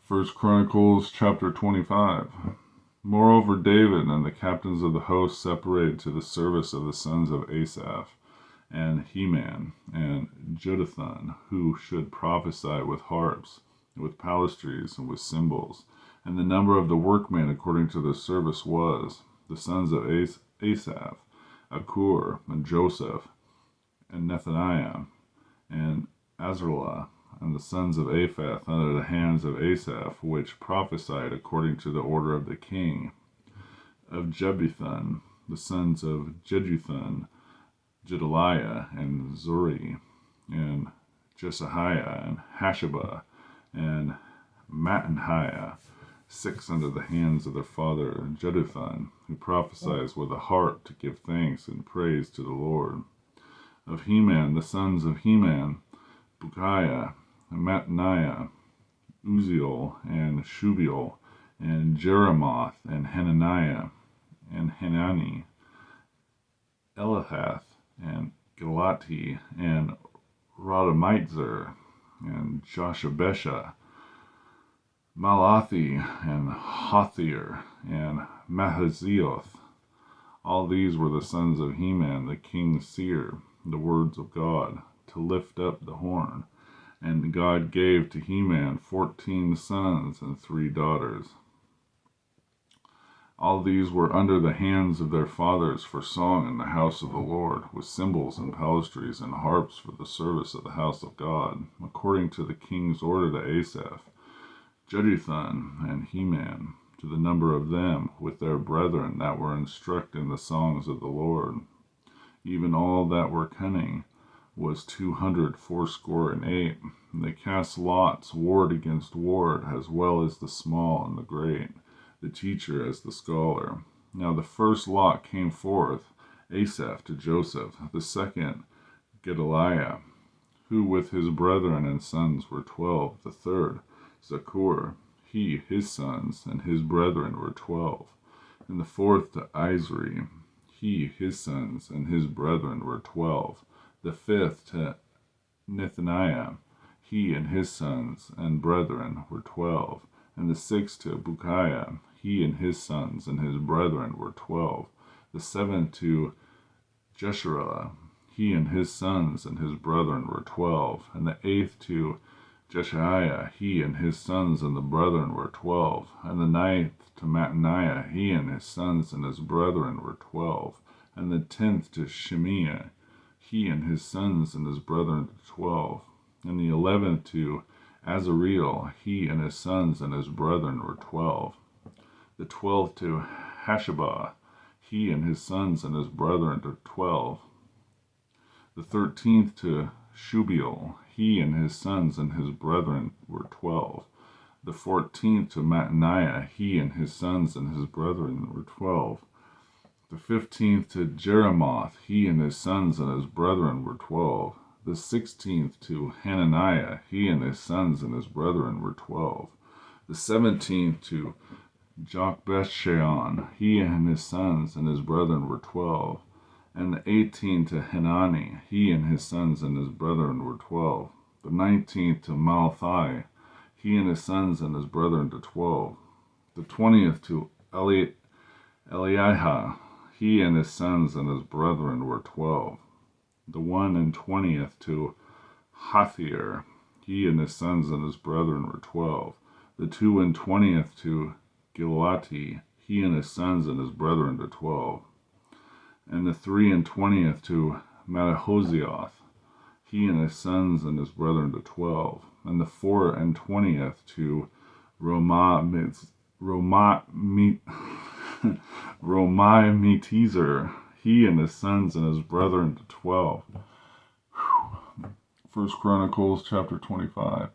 First Chronicles chapter 25. Moreover, David and the captains of the host separated to the service of the sons of Asaph, and Heman, and Jeduthun, who should prophesy with harps, and with psalteries, and with cymbals. And the number of the workmen according to their service was, the sons of Asaph, Akur, and Joseph, and Nethaniah, and Azarlah, and the sons of Aphath under the hands of Asaph, which prophesied according to the order of the king. Of Jebuthun, the sons of Jeduthun, Gedaliah, and Zuri, and Jesaiah, and Hashabah, and Mattaniah, 6 under the hands of their father Jeduthun, who prophesies with a harp to give thanks and praise to the Lord. Of Heman, the sons of Heman, Bukiah, and Mattaniah, Uziel, and Shubiel, and Jeremoth, and Hananiah, and Hanani, Elahath, and Galati, and Radomitzer, and Joshabesha, Malathi, and Hothir, and Mahazioth. All these were the sons of Heman, the king's seer, the words of God, to lift up the horn. And God gave to Heman 14 sons and 3 daughters. All these were under the hands of their fathers for song in the house of the Lord, with cymbals and psalteries and harps for the service of the house of God, according to the king's order to Asaph, Jeduthun, and Heman, to the number of them, with their brethren that were instructed in the songs of the Lord. Even all that were cunning was 268, and they cast lots, ward against ward, as well as the small and the great, the teacher as the scholar. Now the first lot came forth, Asaph to Joseph, the second Gedaliah, who with his brethren and sons were 12, the third Zakur, he, his sons, and his brethren were 12, and the fourth to Izri, he, his sons, and his brethren were 12, the fifth to Nethaniah, he and his sons and brethren were 12, and the sixth to Bukiah, he and his sons and his brethren were 12, the seventh to Jeshurun, he and his sons and his brethren were 12, and the eighth to Jesaiah, he and his sons and the brethren were 12, and the ninth to Mattaniah, he and his sons and his brethren were 12, and the 10th to Shimei, he and his sons and his brethren 12, and the 11th to Azareel, he and his sons and his brethren were 12, the 12th to Hashabah, he and his sons and his brethren were 12, the 13th to Shubiel, he and his sons and his brethren were 12, the 14th to Mattaniah, he and his sons and his brethren were 12, the 15th to Jeremoth, he and his sons and his brethren were 12, the 16th to Hananiah, he and his sons and his brethren were 12, the 17th to Jokbeshaon, he and his sons and his brethren were 12, and the 18th to Hanani, he and his sons and his brethren were 12, the 19th to Malathi, he and his sons and his brethren were 12, the 20th to Eliahah, he and his sons and his brethren were 12, the 21st to Hothir, he and his sons and his brethren were 12, the 22nd to Galati, he and his sons and his brethren were 12, and the 23rd to Mattahozioth, he and his sons and his brethren were 12, and the 24th to Romai-Metezer, he and his sons and his brethren to 12. First Chronicles chapter 25.